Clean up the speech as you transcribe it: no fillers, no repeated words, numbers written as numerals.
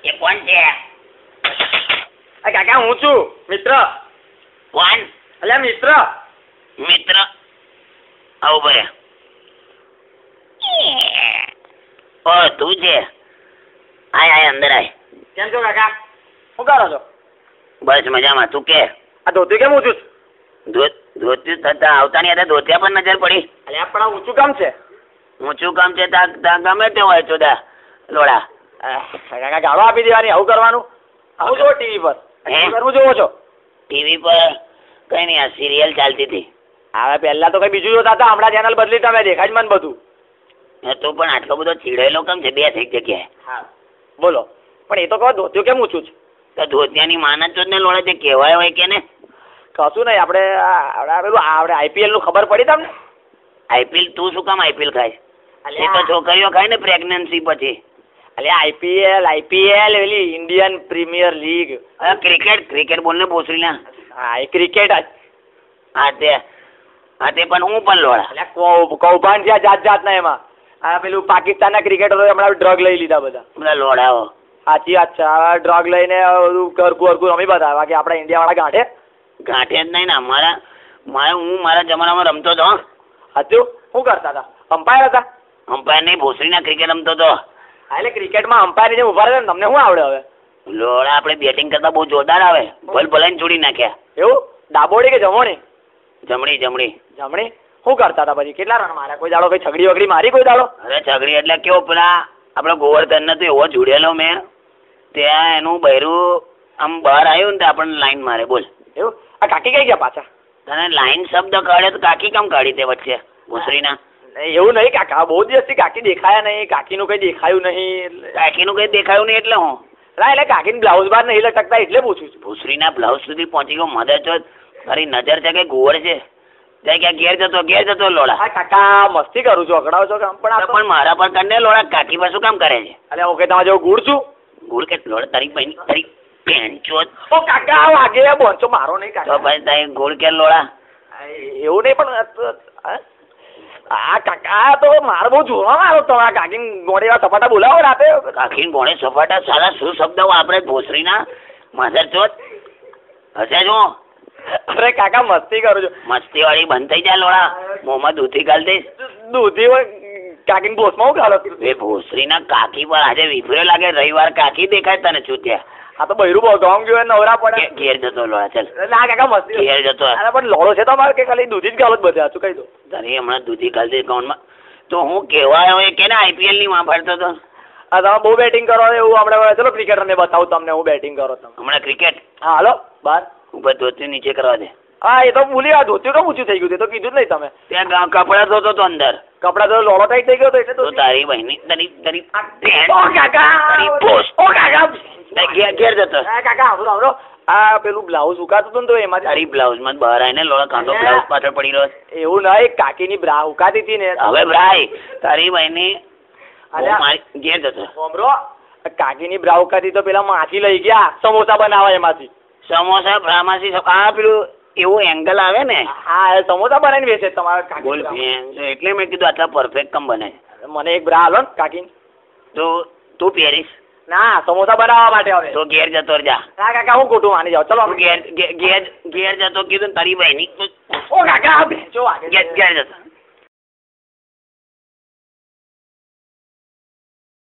એ કોણ છે? કાકા હું છું મિત્ર. કોણ? અલ્યા મિત્ર. મિત્ર આવું ભરે. ઓ તું છે? આય અંદર આય. કેમ છો કાકા? શું કરો છો? બસ મજામાં. તું કે આ ધોતી કેમ ઊંચું? ધોતી થતા આવતા ની હતા ધોતિયા પર નજર પડી. અલ્યા પણ આ ઊંચું કામ છે? ઊંચું કામ છે ગમે તે હોય ચોદા લોડા. કાકા ગાળો આપી દેવાની આવું કરવાનું? આવું જોવો ટીવી પર? કરવું જોવો છો? ટીવી પર કઈ નઈ, આ સિરિયલ ચાલતી હતી. હવે પહેલા તો કઈ બીજું જોતા હતા, હમણાં ચેનલ બદલી તમે દેખાય જ મને બધું. તું પણ આટલો બધો ચીડેલો કેમ છે? બે એક જગ્યાએ. હા બોલો. પણ એ તો કહો ધોતિયું કેમ ઊંચું છે? તો ધોતિયાની માનત જ ને લોડા, જે કહેવાય હોય કે ને. કશું નહીં. આપણે આઈપીએલ નું ખબર પડી તમને? આઈપીએલ? તું શું કામ આઈપીએલ ખાય? એ તો છોકરીઓ ખાય ને પ્રેગ્નન્સી પછી. અલ્યા આઈપીએલ એલી ઇન્ડિયન પ્રીમિયર લીગ. ક્રિકેટ બોલ ને ભોસડી ના. હા એ ક્રિકેટ જ. હા તે પણ હું પણ લોડા. અલ્યા કૌભાંડ છે જાત જાતના એમાં. આ પેલું પાકિસ્તાનના ક્રિકેટરો હમણાં ડ્રગ લઈ લીધા બધા લોડાઓ. સાચી વાત છે. હવે ડ્રગ લઈને ઘરકું રમી બધા. બાકી આપડા ઇન્ડિયા વાળા ગાંઠે જ નહીં ને. હું મારા જમાનામાં રમતો હતો. હતું? શું કરતા હતા? અમ્પાયર હતા? અમ્પાયર નહીં, ભોસડીના ક્રિકેટ રમતો હતો. એટલે ક્રિકેટમાં અમ્પાયર જેમ ઉભા રહે ને તમને શું આવડે હવે? લોડા આપણે બેટિંગ કરતા બહુ જોરદાર આવે. ભલાઈને છોડી નાખ્યા. એવું? ડાબોડી કે જમોડી? જમણી. શું કરતા હતા પછી? કેટલા રન માર્યા? કોઈ દાડો કઈ છગડી વગડી મારી કોઈ દાડો? અરે છગડી એટલે કેવો પેલા આપડે ગોવર્ધન ને તો એવો જોડેલો મેં. ત્યાં એનું બૈરું આમ બહાર આવ્યું ને તો આપણને લાઈન મારે. બોલ. એવું? આ કાકી કઈ ગયા પાછા? તને લાઈન શબ્દ કાઢે તો કાકી કેમ કાઢી તે વચ્ચે ભોસડીના? એવું નહીં કાકા, બહુ દિવસથી કાકી દેખાયા નહીં. કાકીનું કઈ દેખાયું નહીં. કાકીનું કઈ દેખાયું નહીં એટલે હું? એટલે કાકીને બ્લાઉઝ બાર નહીં લટકતા એટલે પૂછું છું. ભોસડીના બ્લાઉઝ સુધી પહોંચી ગયો. મદદ તો તારી નજર છે કે ગોળ છે? ક્યાં ઘેર જતો લોડા. હા કાકા મસ્તી કરું છું, અકડાવ છો કામ. પણ મારા પર કંડે લોડા કાકી પર શું કામ કરે છે? અરે ઓકે તમારે જેવું ગુડ છું. ગુડ કે લોડા? તારી બેન ચોદ. ઓ કાકા વાગે બોંચો મારો નહીં કાકા. તો ભાઈ તારી ગુડ કે લોડા? એવું નહીં પણ આ કાકા તો મારે બહુ જોવામાં આવ્યો. તમારા કાકી ગોળે સપાટા બોલાવો રાતે. કાકી ગોળે સપાટા સારા શું શબ્દ આપણે ભોસડીના માધર ચોદ હશે જો. અરે કાકા મસ્તી કરું છું. મસ્તી વાળી બંધ થઈ જાય લોડા. મોંમાં દૂધી ગાલ દઈશ. દૂધી હોય કાકીને ભોસમાં હું ગાલો? એ ભોસડીના કાકી પર આજે વિફરે લાગે. રવિવાર કાકી દેખાય તને છૂટ્યા. આ તો બૈરું બહુ ગામ ગયું નવરા પડે. ઘેર જતો લોડા. ચાલ ના કાકા મસ્તી. ઘેર જતો. અરે પણ લોડો છે તમારે કે ખાલી દૂધી જ ગાલો જ બધા? શું કહી દો તારી હમણાં દૂધી ગાલ દઈશ ગાઉન્ડમાં. તો હું કહેવાય હવે કે ને આઈપીએલ ની માં ફરતો હતો. હા તમે બહુ બેટિંગ કરો એવું હમણાં. ચલો ક્રિકેટરને બતાવું તમને હું બેટિંગ કરો તમે હમણાં. ક્રિકેટ? હા હાલો બાર ઉપર ધોતી નીચે કરવા દે. હા એ તો ભૂલી આ ધોત્યું કેમ ઊંચું થઈ ગયું? તે તો કીધું જ નહીં તમે. ત્યાં કપડા ધોતો તો અંદર. કપડા તો લોડો ટાઈટ થઈ ગયો તો એટલે તો તારી બહેની તારી ઘેર જતો. કાકા આવરો આ પેલું બ્લાઉઝ ઉકાતું હતું ને તો એમાં તારી બ્લાઉઝ માં બહાર આવીને લોડા કાંડો બ્લાઉઝ પાછળ પડી રહ્યો. એવું નહીં, કાકીની બ્રા ઉકાતી હતી ને. હવે બ્રાય તારી બહેની ઘેર જતો. ઓમરો કાકીની બ્રા ઉકાતી તો પેલા માછી લઈ ગયા સમોસા બનાવવા એમાંથી. સમોસા બ્રામાંથી આ પેલું એવું એંગલ આવે ને. હા સમોસા બનાવીને વેચે તમારા કાકી. એટલે મેં કીધું આટલા પરફેક્ટ કમ બને. મને એક બ્રા હાલો ને કાકી. તો તું પહેરીશ? ના સમોસા બનાવવા માટે હવે. તો ઘેર જતો જા. ના કાકા હું ખોટું માની જાઉં. ચલો ઘેર જતો કીધું તારી બહેની. ઓ કાકા ઘેર જતો.